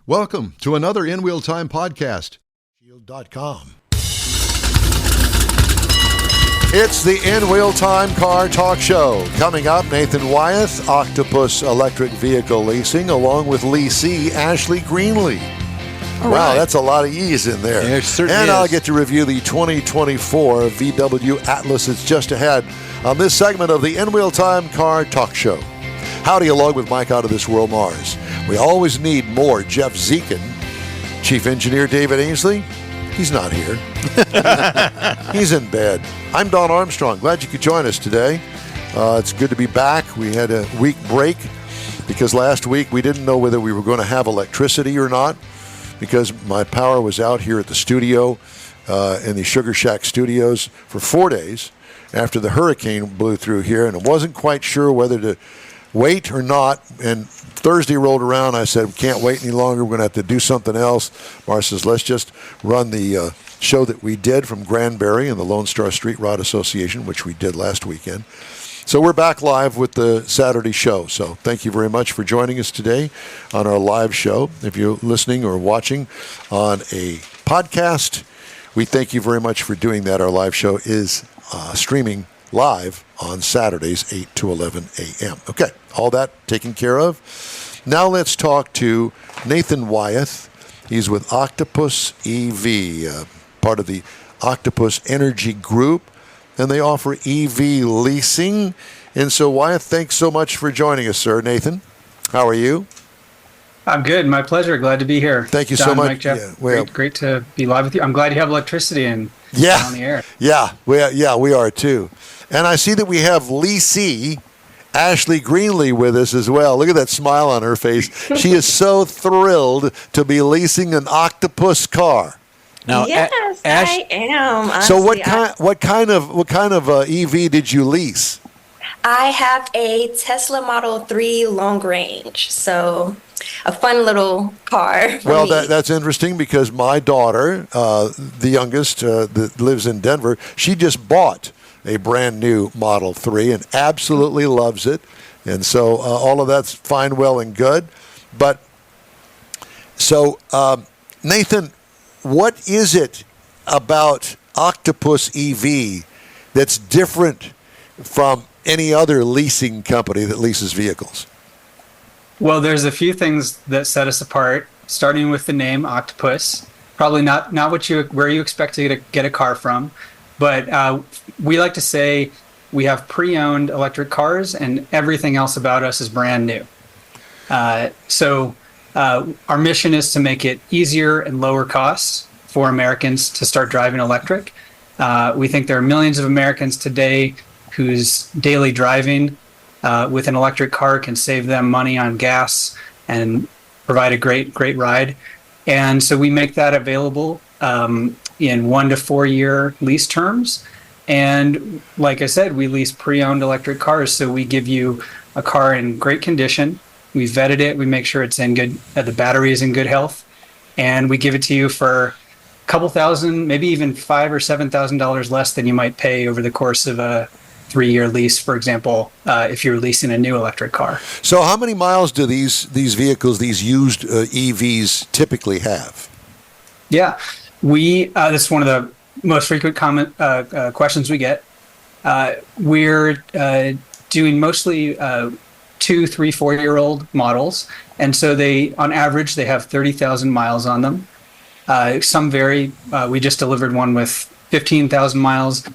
Welcome to another In Wheel Time podcast. Shield.com. It's the In Wheel Time Car Talk Show. Coming up, Nathan Wyeth, Octopus Electric Vehicle Leasing, along with leasee Ashley Greenlee. Wow, that's a lot of E's in there. It certainly and is. I'll get to review the 2024 VW Atlas that's just ahead on this segment of the In Wheel Time Car Talk Show. Howdy, along with Mike out of this world, Mars. We always need more Jeff Zekin. Chief Engineer David Ainsley, he's not here. He's in bed. I'm Don Armstrong. Glad you could join us today. It's good to be back. We had a week break because last week we didn't know whether we were going to have electricity or not because my power was out here at the studio in the Sugar Shack studios for 4 days after the hurricane blew through here, and I wasn't quite sure whether to wait or not. And Thursday rolled around. I said, we can't wait any longer. We're going to have to do something else. Mars says, let's just run the show that we did from Granbury and the Lone Star Street Rod Association, which we did last weekend. So we're back live with the Saturday show. So thank you very much for joining us today on our live show. If you're listening or watching on a podcast, we thank you very much for doing that. Our live show is streaming live on Saturdays, 8 to 11 a.m. Okay, all that taken care of. Now let's talk to Nathan Wyeth. He's with Octopus EV, part of the Octopus Energy Group, and they offer EV leasing. And so, Wyeth, thanks so much for joining us, sir. Nathan, how are you? I'm good. My pleasure. Glad to be here. Thank you Don, so much. Mike, Jeff, Yeah, well, great to be live with you. I'm glad you have electricity and on the air. Yeah, we are too. And I see that we have leasee Ashley Greenlee with us as well. Look at that smile on her face. She is so thrilled to be leasing an Octopus car. Now, yes, I am. So Honestly, what kind of EV did you lease? I have a Tesla Model 3 long range, so a fun little car for me. That's interesting because my daughter, the youngest, that lives in Denver, she just bought a brand new Model 3 and absolutely loves it. And so all of that's fine, well, and good. But so, Nathan, what is it about Octopus EV that's different from any other leasing company that leases vehicles? Well, there's a few things that set us apart, starting with the name Octopus. Probably not where you expect to get a car from. But we like to say we have pre-owned electric cars and everything else about us is brand new. So our mission is to make it easier and lower costs for Americans to start driving electric. We think there are millions of Americans today whose daily driving with an electric car can save them money on gas and provide a great ride. And so we make that available in 1 to 4 year lease terms. And like I said, we lease pre-owned electric cars. So we give you a car in great condition. We vetted it. We make sure it's in good, the battery is in good health. And we give it to you for a couple thousand, maybe even $5,000 or $7,000 less than you might pay over the course of a 3-year lease, for example, if you're leasing a new electric car. So how many miles do these vehicles, these used EVs typically have? Yeah, this is one of the most frequent questions we get. We're doing mostly 2, 3, 4-year-old models, and so on average they have 30,000 miles on them. Some vary. We just delivered one with 15,000 miles.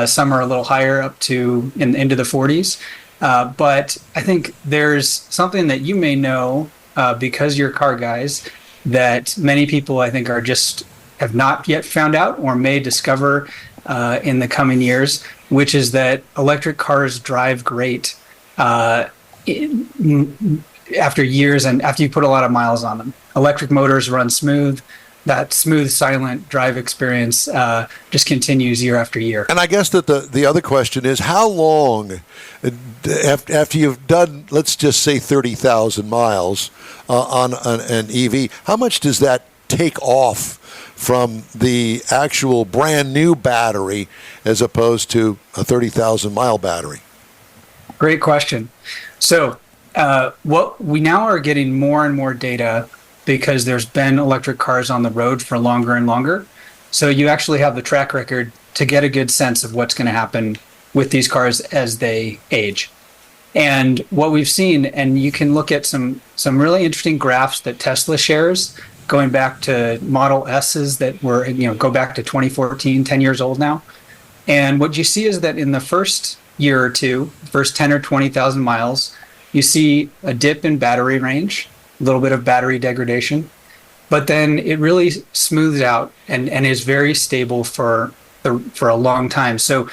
Some are a little higher, up to into the 40s. But I think there's something that you may know because you're car guys that many people I think have not yet found out or may discover in the coming years, which is that electric cars drive great after years and after you put a lot of miles on them. Electric motors run smooth. That smooth, silent drive experience just continues year after year. And I guess that the other question is, how long, after you've done, let's just say 30,000 miles on an EV, how much does that take off from the actual brand new battery as opposed to a 30,000 mile battery? Great question. So what we now are getting more and more data because there's been electric cars on the road for longer and longer. So you actually have the track record to get a good sense of what's going to happen with these cars as they age. And what we've seen, and you can look at some really interesting graphs that Tesla shares, going back to Model S's that were, go back to 2014, 10 years old now. And what you see is that in the first year or two, first 10 or 20,000 miles, you see a dip in battery range, a little bit of battery degradation, but then it really smooths out and is very stable for a long time. So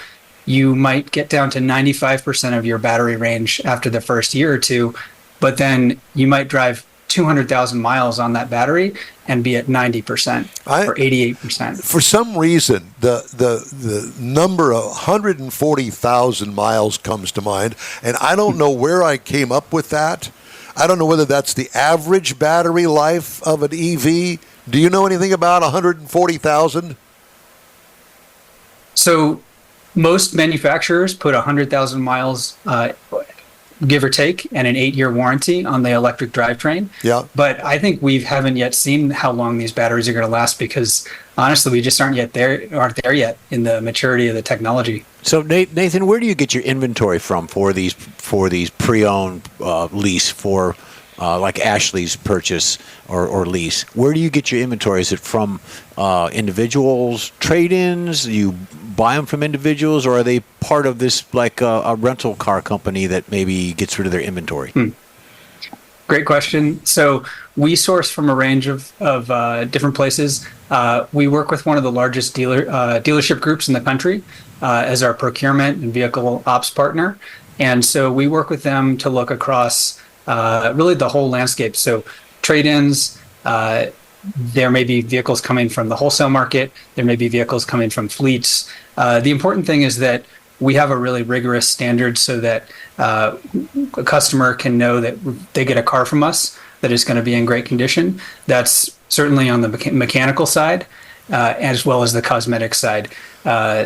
you might get down to 95% of your battery range after the first year or two, but then you might drive 200,000 miles on that battery and be at 90% or 88%. For some reason, the number of 140,000 miles comes to mind, and I don't know where I came up with that. I don't know whether that's the average battery life of an EV. Do you know anything about 140,000? So most manufacturers put 100,000 miles, give or take, and an 8-year warranty on the electric drivetrain. Yeah. But I think we haven't yet seen how long these batteries are going to last because honestly, we just aren't there yet in the maturity of the technology. So Nathan, where do you get your inventory from for these pre-owned lease for like Ashley's purchase or lease? Where do you get your inventory? Is it from individuals, trade-ins? You buy them from individuals, or are they part of this like a rental car company that maybe gets rid of their inventory? Great question. So we source from a range of different places. We work with one of the largest dealership groups in the country as our procurement and vehicle ops partner. And so we work with them to look across really the whole landscape. So trade-ins, there may be vehicles coming from the wholesale market. There may be vehicles coming from fleets. The important thing is that we have a really rigorous standard so that a customer can know that they get a car from us that is going to be in great condition. That's certainly on the mechanical side as well as the cosmetic side.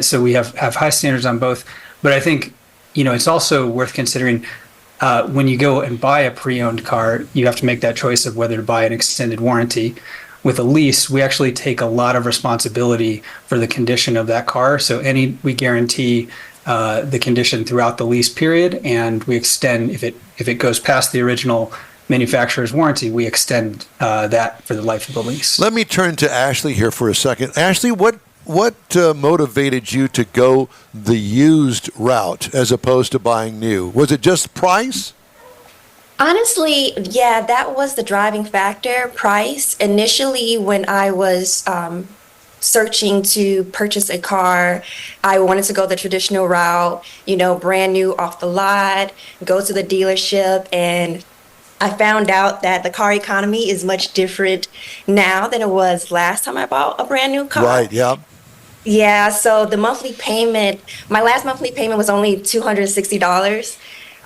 So we have high standards on both. But I think, it's also worth considering when you go and buy a pre-owned car, you have to make that choice of whether to buy an extended warranty. With a lease, we actually take a lot of responsibility for the condition of that car. So we guarantee the condition throughout the lease period, and we extend if it goes past the original manufacturer's warranty, we extend that for the life of the lease. Let me turn to Ashley here for a second. Ashley, what motivated you to go the used route as opposed to buying new? Was it just price? Honestly, yeah, that was the driving factor, price. Initially, when I was searching to purchase a car, I wanted to go the traditional route, brand new off the lot, go to the dealership, and I found out that the car economy is much different now than it was last time I bought a brand new car. Right, yeah. Yeah, so the monthly payment, my last monthly payment was only $260.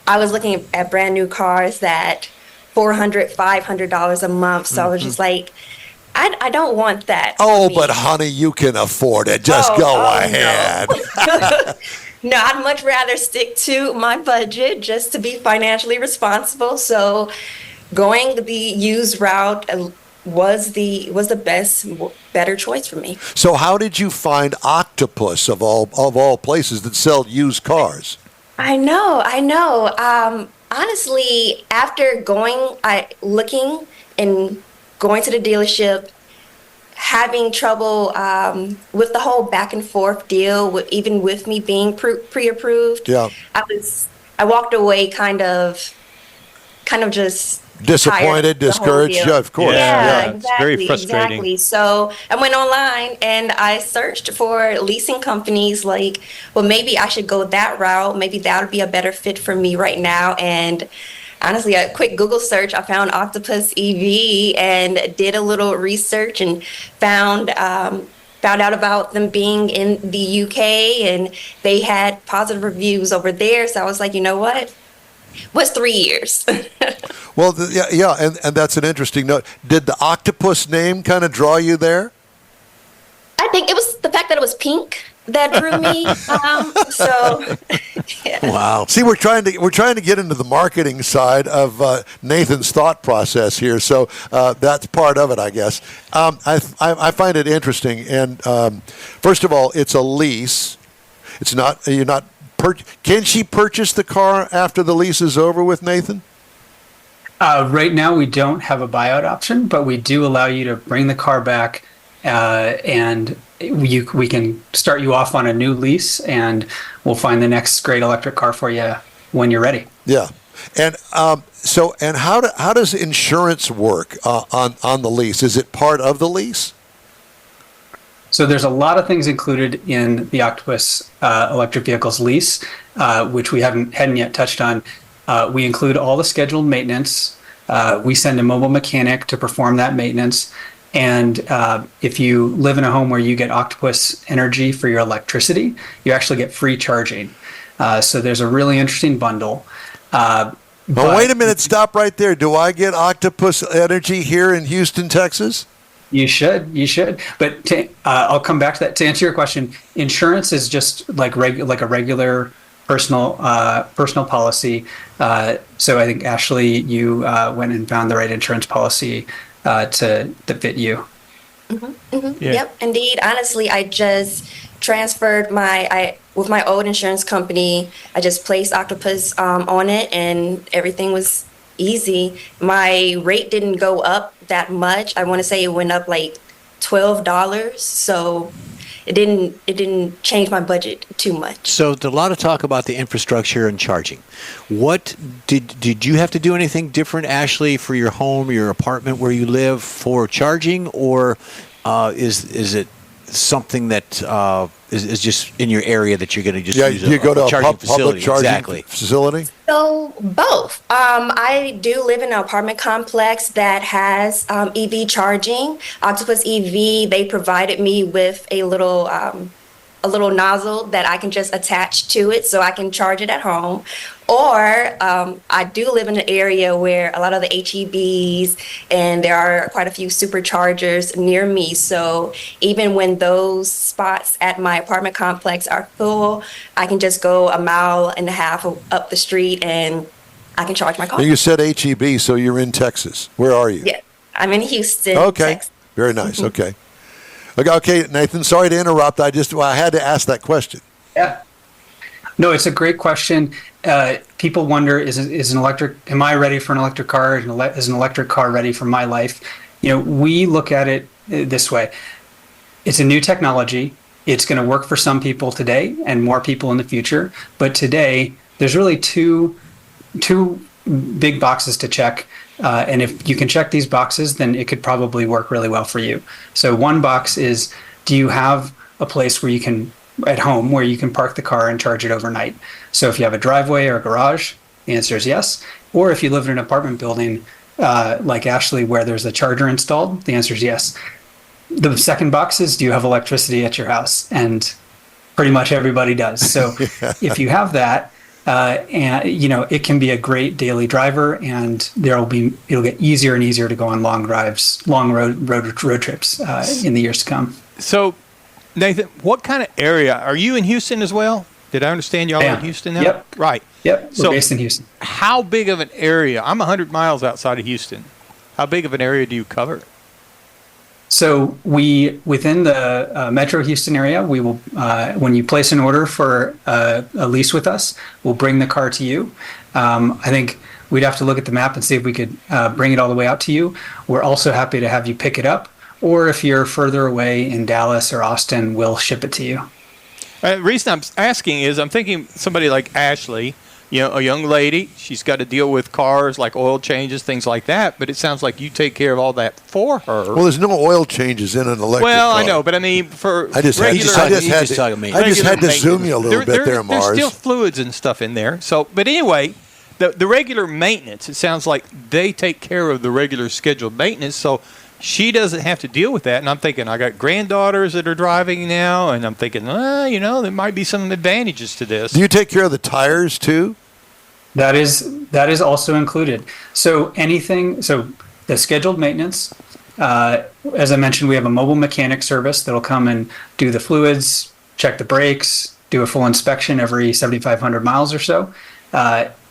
I was looking at brand new cars that $400, $500 a month. So I was just like, I don't want that. Oh, but honey, you can afford it. Just go ahead. No. No, I'd much rather stick to my budget just to be financially responsible. So going the used route was the better choice for me. So how did you find Octopus of all places that sell used cars? I know. Honestly, after looking and going to the dealership, having trouble with the whole back and forth deal, even with me being pre-approved, yeah, I walked away kind of just disappointed, discouraged. Yeah, of course. Yeah, It's very frustrating. Exactly. So I went online and I searched for leasing companies like, well, maybe I should go that route. Maybe that would be a better fit for me right now. And honestly, a quick Google search, I found Octopus EV and did a little research and found out about them being in the UK, and they had positive reviews over there. So I was like, you know what? What's 3 years? Well, and that's an interesting note. Did the Octopus name kind of draw you there? I think it was the fact that it was pink. that drew me. So yeah. Wow. See, we're trying to get into the marketing side of Nathan's thought process here, so that's part of it, I guess. I find it interesting, and first of all, it's a lease. It's not you're not. Can she purchase the car after the lease is over with, Nathan? Right now, we don't have a buyout option, but we do allow you to bring the car back, and we can start you off on a new lease, and we'll find the next great electric car for you when you're ready. Yeah, and how does insurance work on the lease? Is it part of the lease? So there's a lot of things included in the Octopus Electric Vehicles lease, which we hadn't yet touched on. We include all the scheduled maintenance. We send a mobile mechanic to perform that maintenance. And if you live in a home where you get Octopus Energy for your electricity, you actually get free charging. So there's a really interesting bundle. But wait a minute, stop right there. Do I get Octopus Energy here in Houston, Texas? You should. But I'll come back to that. To answer your question, insurance is just like a regular personal policy. So I think, Ashley, you went and found the right insurance policy to fit you. Mm-hmm, mm-hmm. Yeah. Yep, indeed. Honestly, I just transferred with my old insurance company. I just placed Octopus on it, and everything was easy. My rate didn't go up that much. I want to say it went up like $12, so it didn't change my budget too much. So there's a lot of talk about the infrastructure and charging. What did you have to do anything different, Ashley, for your home, your apartment where you live for charging, or is it something that is just in your area that you're going to just use you go to a charging public facility? charging facility? So both. I do live in an apartment complex that has EV charging. Octopus EV, they provided me with a little nozzle that I can just attach to it so I can charge it at home. Or I do live in an area where a lot of the HEBs and there are quite a few superchargers near me. So even when those spots at my apartment complex are full, I can just go 1.5 miles up the street and I can charge my car. You said HEB, so you're in Texas. Where are you? Yeah, I'm in Houston, Okay, Texas. very nice. Okay, Nathan, sorry to interrupt. I had to ask that question. Yeah. No, it's a great question. People wonder, am I ready for an electric car? Is an electric car ready for my life? We look at it this way. It's a new technology. It's going to work for some people today and more people in the future. But today, there's really two big boxes to check. And if you can check these boxes, then it could probably work really well for you. So one box is, do you have a place where you can, at home, where you can park the car and charge it overnight? So if you have a driveway or a garage, the answer is yes. Or if you live in an apartment building like Ashley, where there's a charger installed, the answer is yes. The second box is, do you have electricity at your house? And pretty much everybody does. So if you have that, and it can be a great daily driver, and it'll get easier and easier to go on long drives, long road trips in the years to come. So, Nathan, what kind of area are you in Houston as well? Did I understand y'all are in Houston now? Yep. Right. Yep. We're based in Houston. How big of an area? I'm 100 miles outside of Houston. How big of an area do you cover? So within the Metro Houston area, we will, when you place an order for a lease with us, we'll bring the car to you. I think we'd have to look at the map and see if we could bring it all the way out to you. We're also happy to have you pick it up. Or if you're further away in Dallas or Austin, we'll ship it to you. The reason I'm asking is I'm thinking somebody like Ashley, a young lady, she's got to deal with cars like oil changes, things like that, but it sounds like you take care of all that for her. Well, there's no oil changes in an electric car. I know, but I mean, for I just had to zoom you a little bit there, Mars. There's still fluids and stuff in there. So, but anyway, the regular maintenance, it sounds like they take care of the regular scheduled maintenance, so she doesn't have to deal with that. And I'm thinking, I got granddaughters that are driving now, and I'm thinking, there might be some advantages to this. Do you take care of the tires too? That is also included. So the scheduled maintenance, as I mentioned, we have a mobile mechanic service that'll come and do the fluids, check the brakes, do a full inspection every 7,500 miles or so.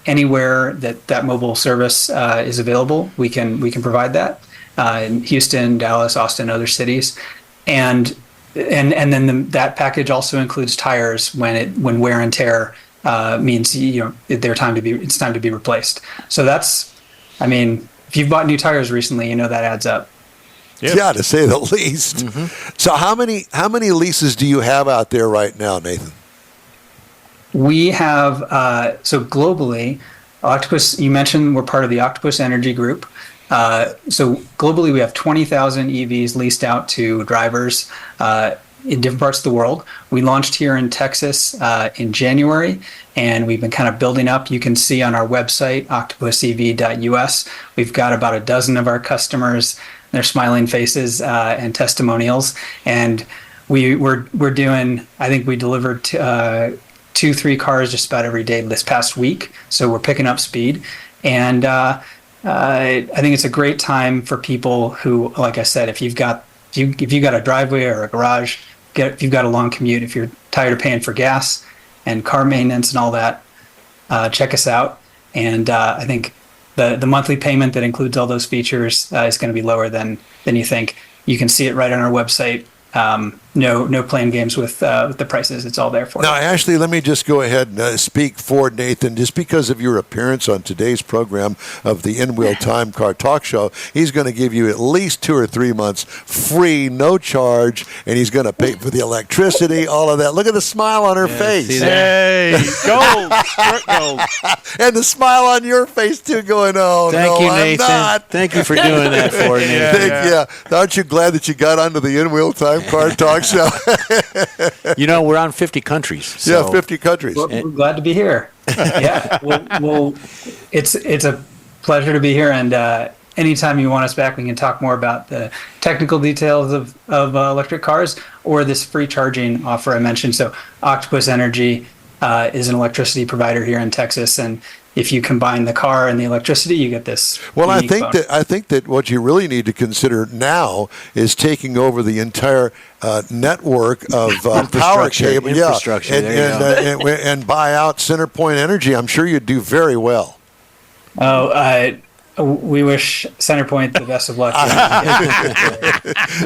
Anywhere that mobile service is available, we can provide that in Houston, Dallas, Austin, other cities, and then that package also includes tires when wear and tear means it's time to be replaced. So that's, I mean, if you've bought new tires recently, that adds up. Yep. Yeah, to say the least. Mm-hmm. So how many leases do you have out there right now, Nathan? We have, so globally, Octopus, you mentioned we're part of the Octopus Energy Group. So globally, we have 20,000 EVs leased out to drivers in different parts of the world. We launched here in Texas in January, and we've been kind of building up. You can see on our website, octopusev.us, we've got about a dozen of our customers, their smiling faces and testimonials. And we're doing, I think we delivered 2-3 cars just about every day this past week. So we're picking up speed. And I think it's a great time for people who, like I said, if you've got a driveway or a garage, if you've got a long commute, if you're tired of paying for gas and car maintenance and all that, check us out. And I think the monthly payment that includes all those features is going to be lower than you think. You can see it right on our website. No playing games with the prices. It's all there for Now, you. Ashley, let me just go ahead and speak for Nathan. Just because of your appearance on today's program of the In-Wheel Time Car Talk Show, he's going to give you at least 2 or 3 months free, no charge, and he's going to pay for the electricity, all of that. Look at the smile on her face. Hey, gold, straight gold. And the smile on your face, too, going, oh, Thank no, you, I'm Nathan. not. Thank you for doing that for me. Yeah. Aren't you glad that you got onto the In-Wheel Time Car Talk Show? We're on 50 countries. So. Yeah, 50 countries. Well, we're glad to be here. Yeah, well, it's a pleasure to be here, and anytime you want us back, we can talk more about the technical details of electric cars or this free charging offer I mentioned. So Octopus Energy is an electricity provider here in Texas, and if you combine the car and the electricity, you get this. Well, I unique bonus. think that what you really need to consider now is taking over the entire network of power cable, infrastructure. and buy out CenterPoint Energy. I'm sure you'd do very well. We wish CenterPoint the best of luck.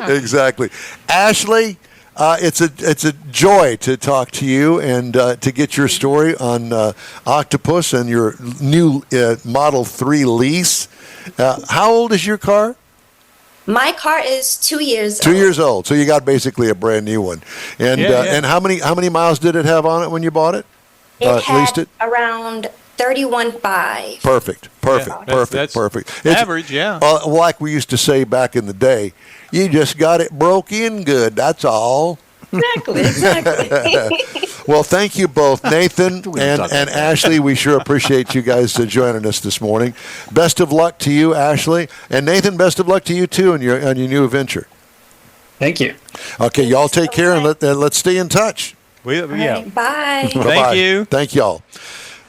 Exactly, Ashley. It's a joy to talk to you and to get your story on Octopus and your new Model 3 lease. How old is your car? My car is 2 years 2 old. years old. So you got basically a brand new one. And and how many miles did it have on it when you bought it? It had leased it? around 31.5. Perfect. That's average, yeah. Like we used to say back in the day, you just got it broke in good. That's all. Exactly. Well, thank you both, Nathan We don't and talk about that. Ashley. We sure appreciate you guys joining us this morning. Best of luck to you, Ashley, and Nathan. Best of luck to you too on your new venture. Thank you. Okay, y'all take care and let's stay in touch. Yeah. All right, bye. Bye-bye. you. Thank y'all.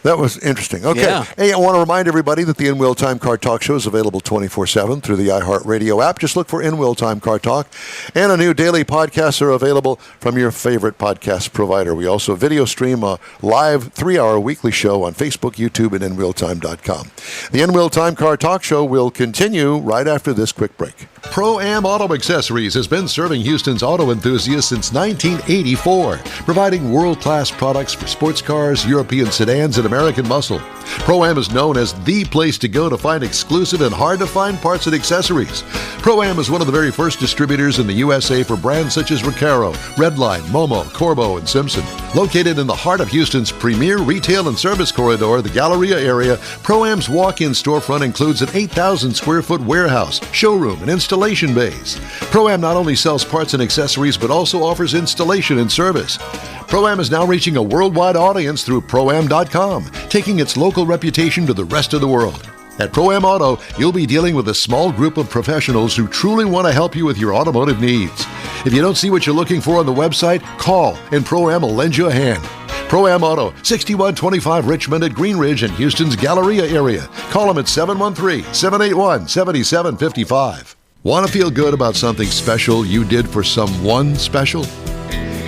That was interesting. Okay. Yeah. Hey, I want to remind everybody that the In-Wheel Time Car Talk Show is available 24/7 through the iHeartRadio app. Just look for In-Wheel Time Car Talk. And a new daily podcasts are available from your favorite podcast provider. We also video stream a live 3-hour weekly show on Facebook, YouTube, and InWheelTime.com. The In-Wheel Time Car Talk Show will continue right after this quick break. Pro-Am Auto Accessories has been serving Houston's auto enthusiasts since 1984, providing world-class products for sports cars, European sedans, and American muscle. Pro-Am is known as the place to go to find exclusive and hard-to-find parts and accessories. Pro-Am is one of the very first distributors in the USA for brands such as Recaro, Redline, Momo, Corbo, and Simpson. Located in the heart of Houston's premier retail and service corridor, the Galleria area, Pro-Am's walk-in storefront includes an 8,000-square-foot warehouse, showroom, and installation bays. Pro-Am not only sells parts and accessories, but also offers installation and service. Pro-Am is now reaching a worldwide audience through Pro-Am.com, taking its local reputation to the rest of the world. At Pro-Am Auto, you'll be dealing with a small group of professionals who truly want to help you with your automotive needs. If you don't see what you're looking for on the website, call and Pro-Am will lend you a hand. Pro-Am Auto, 6125 Richmond at Green Ridge in Houston's Galleria area. Call them at 713-781-7755. Want to feel good about something special you did for someone special?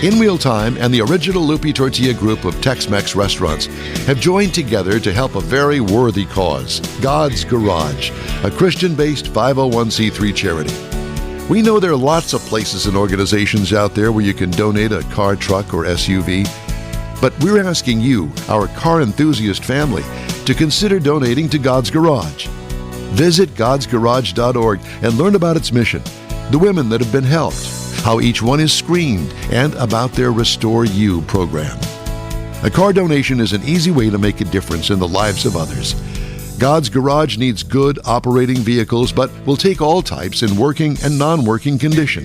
In Wheel Time and the original Lupi Tortilla group of Tex-Mex restaurants have joined together to help a very worthy cause, God's Garage, a Christian-based 501c3 charity. We know there are lots of places and organizations out there where you can donate a car, truck, or SUV, but we're asking you, our car enthusiast family, to consider donating to God's Garage. Visit godsgarage.org and learn about its mission, the women that have been helped, how each one is screened, and about their Restore You program. A car donation is an easy way to make a difference in the lives of others. God's Garage needs good operating vehicles, but will take all types in working and non-working condition.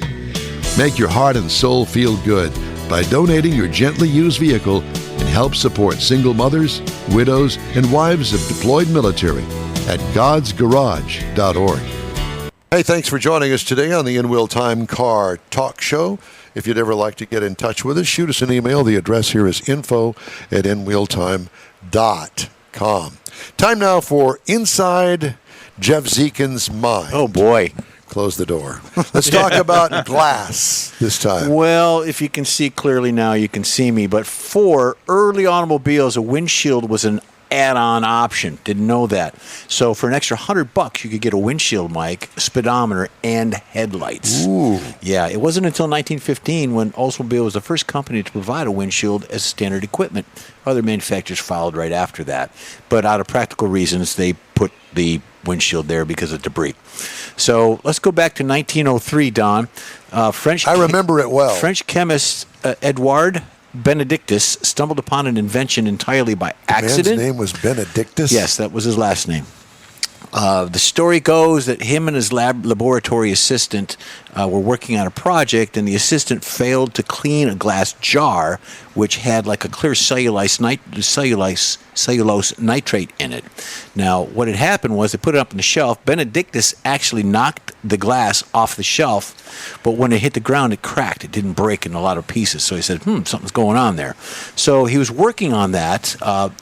Make your heart and soul feel good by donating your gently used vehicle and help support single mothers, widows, and wives of deployed military at godsgarage.org. Hey, thanks for joining us today on the In Wheel Time Car Talk Show. If you'd ever like to get in touch with us, shoot us an email. The address here is info@inwheeltime.com. Time now for Inside Jeff Zekin's Mind. Oh, boy. Close the door. Let's talk about glass this time. Well, if you can see clearly now, you can see me. But for early automobiles, a windshield was an add-on option. Didn't know that. So for an extra $100, you could get a windshield mic, speedometer, and headlights. Ooh. Yeah, it wasn't until 1915 when Oldsmobile was the first company to provide a windshield as standard equipment. Other manufacturers followed right after that. But out of practical reasons, they put the windshield there because of debris. So let's go back to 1903, Don. I remember it well. French chemist Edouard Benedictus stumbled upon an invention entirely by accident. Man's name was Benedictus? Yes, that was his last name. The story goes that him and his laboratory assistant were working on a project, and the assistant failed to clean a glass jar which had like a clear cellulose nitrate in it. Now, what had happened was they put it up on the shelf. Benedictus actually knocked the glass off the shelf, but when it hit the ground, it cracked. It didn't break in a lot of pieces. So he said, something's going on there. So he was working on that,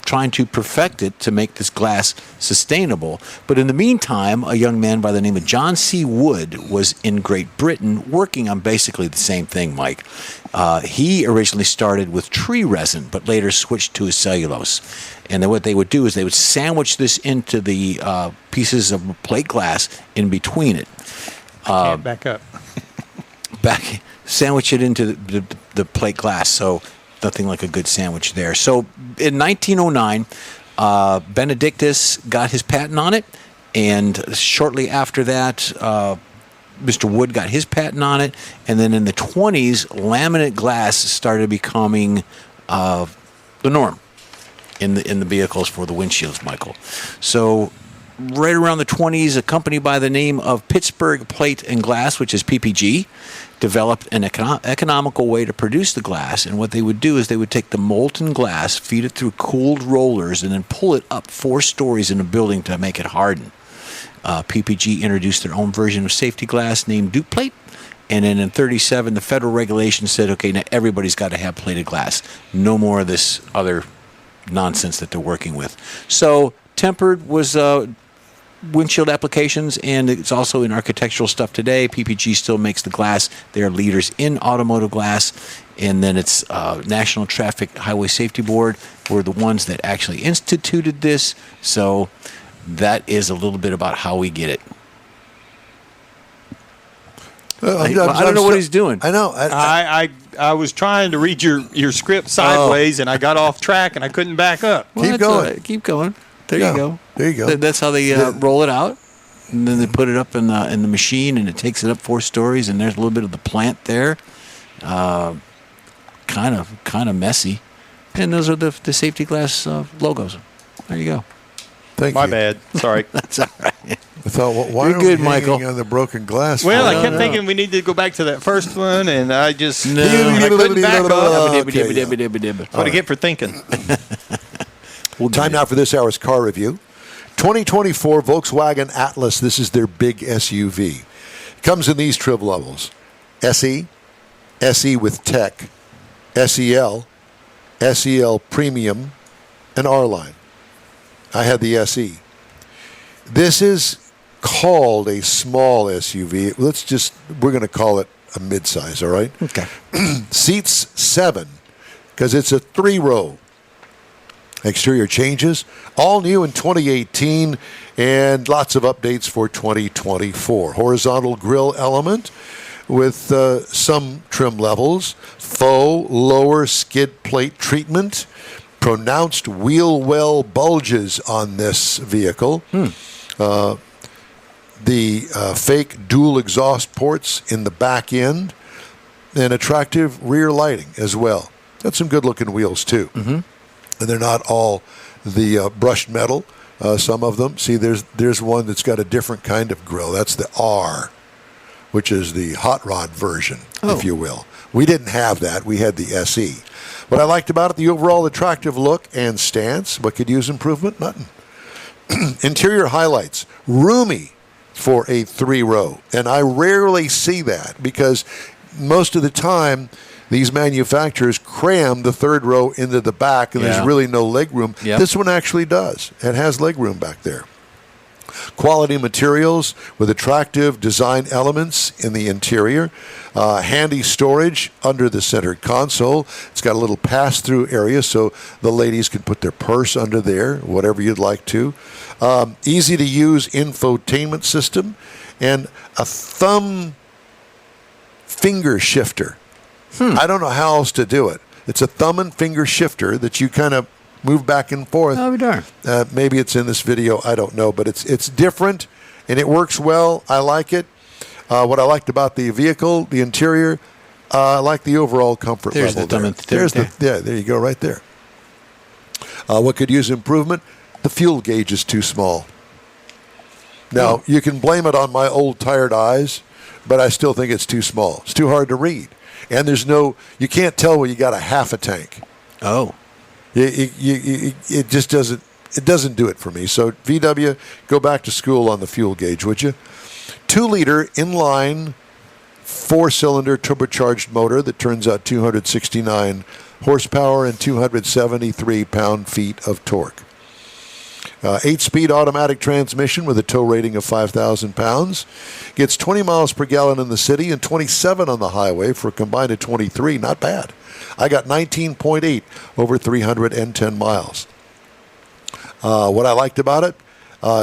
trying to perfect it to make this glass sustainable. But in the meantime, a young man by the name of John C. Wood was in Great Britain working on basically the same thing, Mike. He originally started with tree resin, but later switched to his cellulose. And then what they would do is they would sandwich this into the pieces of plate glass in between it. Can't back up. Sandwich it into the plate glass, so nothing like a good sandwich there. So in 1909, Benedictus got his patent on it, and shortly after that, Mr. Wood got his patent on it, and then in the 20s, laminate glass started becoming the norm in the vehicles for the windshields, Michael. So right around the 20s, a company by the name of Pittsburgh Plate and Glass, which is PPG, developed an economical way to produce the glass. And what they would do is they would take the molten glass, feed it through cooled rollers, and then pull it up 4 stories in a building to make it harden. PPG introduced their own version of safety glass named Duke Plate. And then in 1937, the federal regulation said, okay, now everybody's got to have plated glass. No more of this other nonsense that they're working with. So tempered was windshield applications, and it's also in architectural stuff today. PPG still makes the glass. They're leaders in automotive glass. And then it's National Traffic Highway Safety Board were the ones that actually instituted this. So that is a little bit about how we get it. I don't know what he's doing. I know. I was trying to read your script sideways, and I got off track, and I couldn't back up. Well, Keep going. Right. Keep going. There you go. There you go. That's how they roll it out, and then they put it up in the machine, and it takes it up 4 stories, and there's a little bit of the plant there. Kind of messy, and those are the safety glass logos. There you go. Thank My you. bad. Sorry. That's all right. I thought, why You're are good, we Michael. hanging on the broken glass? Well, I for? kept thinking we need to go back to that first one, and I just No. I couldn't back up. Okay, yeah. That's what I get for thinking. Time now for this hour's car review. 2024 Volkswagen Atlas. This is their big SUV. Comes in these trim levels: SE, SE with Tech, SEL, SEL Premium, and R-Line. I had the SE. This is called a small SUV. We're going to call it a midsize, all right? Okay. Seats 7, because it's a 3-row. Exterior changes, all new in 2018, and lots of updates for 2024. Horizontal grille element with some trim levels, faux lower skid plate treatment, pronounced wheel well bulges on this vehicle. The fake dual exhaust ports in the back end, and attractive rear lighting as well. Got some good-looking wheels, too. And they're not all the brushed metal, some of them. See, there's one that's got a different kind of grille. That's the R, which is the hot rod version, if you will. We didn't have that. We had the SE. What I liked about it, the overall attractive look and stance. What could use improvement? Nothing. Interior highlights. Roomy for a 3-row. And I rarely see that because most of the time these manufacturers cram the 3rd row into the back and there's really no leg room. This one actually does. It has leg room back there. Quality materials with attractive design elements in the interior. Handy storage under the center console. It's got a little pass-through area so the ladies can put their purse under there, whatever you'd like to. Easy to use infotainment system and a thumb finger shifter. I don't know how else to do it. It's a thumb and finger shifter that you kind of move back and forth. Oh, darn. Maybe it's in this video. I don't know. But it's different, and it works well. I like it. What I liked about the vehicle, the interior, I like the overall comfort level. There you go, right there. What could use improvement? The fuel gauge is too small. Now, you can blame it on my old tired eyes, but I still think it's too small. It's too hard to read. And you can't tell when you got a half a tank. Oh. It just doesn't do it for me. So VW, go back to school on the fuel gauge, would you? 2-liter inline 4-cylinder turbocharged motor that turns out 269 horsepower and 273 pound-feet of torque. 8-speed automatic transmission with a tow rating of 5,000 pounds. Gets 20 miles per gallon in the city and 27 on the highway for a combined of 23. Not bad. I got 19.8 over 310 miles. What I liked about it,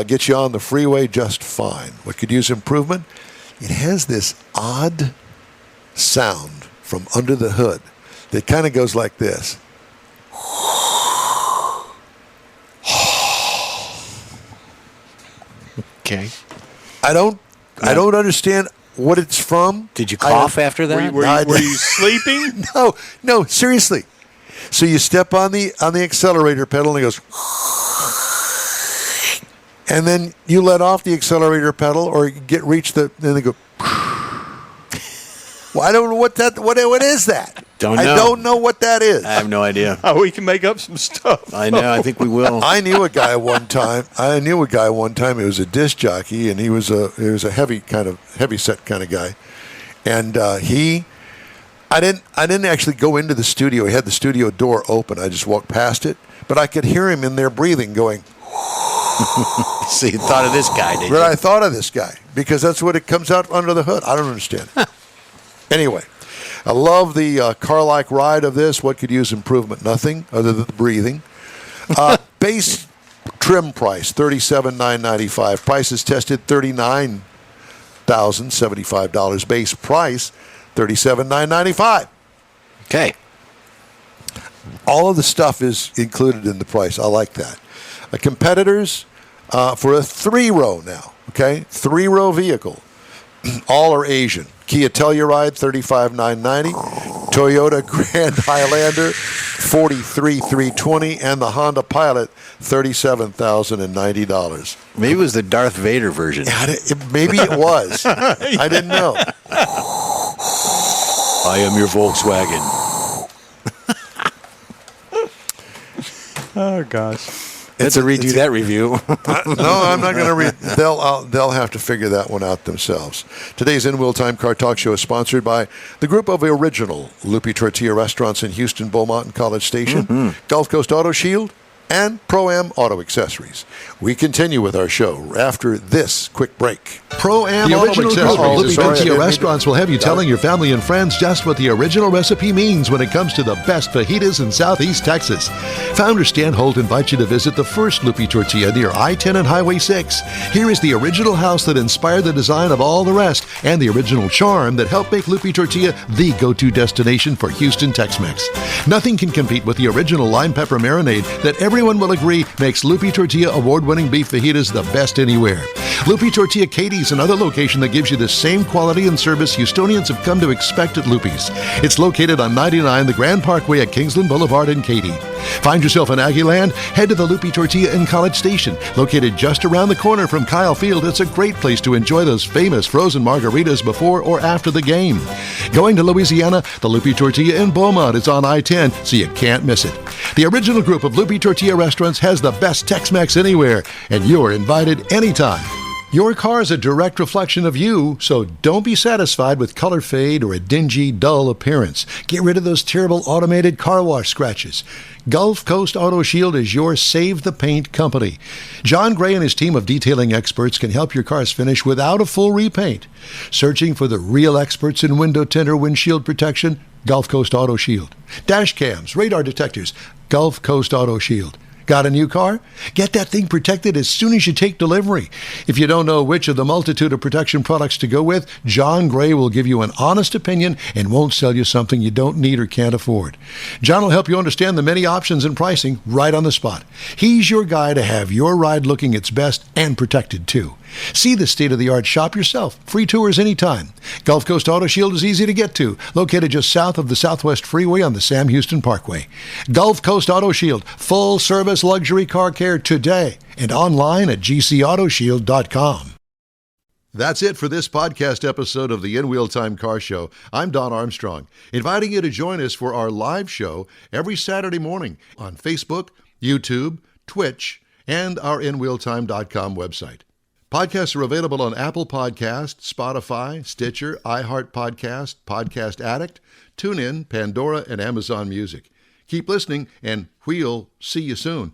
gets you on the freeway just fine. What could use improvement? It has this odd sound from under the hood that kind of goes like this. Okay. I don't understand what it's from. Did you cough after that? Were you sleeping? No, seriously. So you step on the accelerator pedal and it goes, and then you let off the accelerator pedal or then they go. Well, I don't know what is that. Don't know. I don't know what that is. I have no idea. Oh, we can make up some stuff. I know. I think we will. I knew a guy one time. He was a disc jockey, and he was a heavy set kind of guy. And I didn't actually go into the studio. He had the studio door open. I just walked past it, but I could hear him in there breathing, going. So you thought of this guy, did you? But I thought of this guy because that's what it comes out under the hood. I don't understand. Anyway, I love the car-like ride of this. What could use improvement? Nothing other than the breathing. Base trim price, $37,995. Price is tested $39,075. Base price, $37,995. Okay. All of the stuff is included in the price. I like that. Competitors for a 3-row now, okay? 3-row vehicle. All are Asian. Kia Telluride, $35,990. Toyota Grand Highlander, $43,320. And the Honda Pilot, $37,090. Maybe it was the Darth Vader version. Maybe it was. I didn't know. I am your Volkswagen. Oh, gosh. Let's redo that review. No, I'm not going to read. They'll have to figure that one out themselves. Today's In Wheel Time Car Talk Show is sponsored by the group of original Lupi Tortilla restaurants in Houston, Beaumont, and College Station. Gulf Coast Auto Shield, and Pro-Am Auto Accessories. We continue with our show after this quick break. Pro-Am The Auto original Accessories group of Lupe Sorry, I Tortilla didn't mean restaurants to- will have you Got telling it. your family and friends just what the original recipe means when it comes to the best fajitas in Southeast Texas. Founder Stan Holt invites you to visit the first Lupe Tortilla near I-10 and Highway 6. Here is the original house that inspired the design of all the rest and the original charm that helped make Lupe Tortilla the go-to destination for Houston Tex-Mex. Nothing can compete with the original lime pepper marinade that everyone will agree makes Lupe Tortilla award-winning beef fajitas the best anywhere. Lupe Tortilla Katie's another location that gives you the same quality and service Houstonians have come to expect at Lupe's. It's located on 99 the Grand Parkway at Kingsland Boulevard in Katy. Find yourself in Aggieland? Head to the Lupe Tortilla in College Station. Located just around the corner from Kyle Field, it's a great place to enjoy those famous frozen margaritas before or after the game. Going to Louisiana? The Lupe Tortilla in Beaumont is on I-10, so you can't miss it. The original group of Lupe Tortilla restaurants has the best Tex-Mex anywhere, and you're invited anytime. Your car is a direct reflection of you, so don't be satisfied with color fade or a dingy, dull appearance. Get rid of those terrible automated car wash scratches. Gulf Coast Auto Shield is your Save the Paint company. John Gray and his team of detailing experts can help your cars finish without a full repaint. Searching for the real experts in window tint or windshield protection? Gulf Coast Auto Shield. Dash cams, radar detectors, Gulf Coast Auto Shield. Got a new car? Get that thing protected as soon as you take delivery. If you don't know which of the multitude of protection products to go with, John Gray will give you an honest opinion and won't sell you something you don't need or can't afford. John will help you understand the many options and pricing right on the spot. He's your guy to have your ride looking its best and protected too. See the state-of-the-art shop yourself. Free tours anytime. Gulf Coast Auto Shield is easy to get to, located just south of the Southwest Freeway on the Sam Houston Parkway. Gulf Coast Auto Shield, full-service luxury car care today, and online at gcautoshield.com. That's it for this podcast episode of the In Wheel Time Car Show. I'm Don Armstrong, inviting you to join us for our live show every Saturday morning on Facebook, YouTube, Twitch, and our InWheelTime.com website. Podcasts are available on Apple Podcasts, Spotify, Stitcher, iHeart Podcast, Podcast Addict, TuneIn, Pandora, and Amazon Music. Keep listening, and we'll see you soon.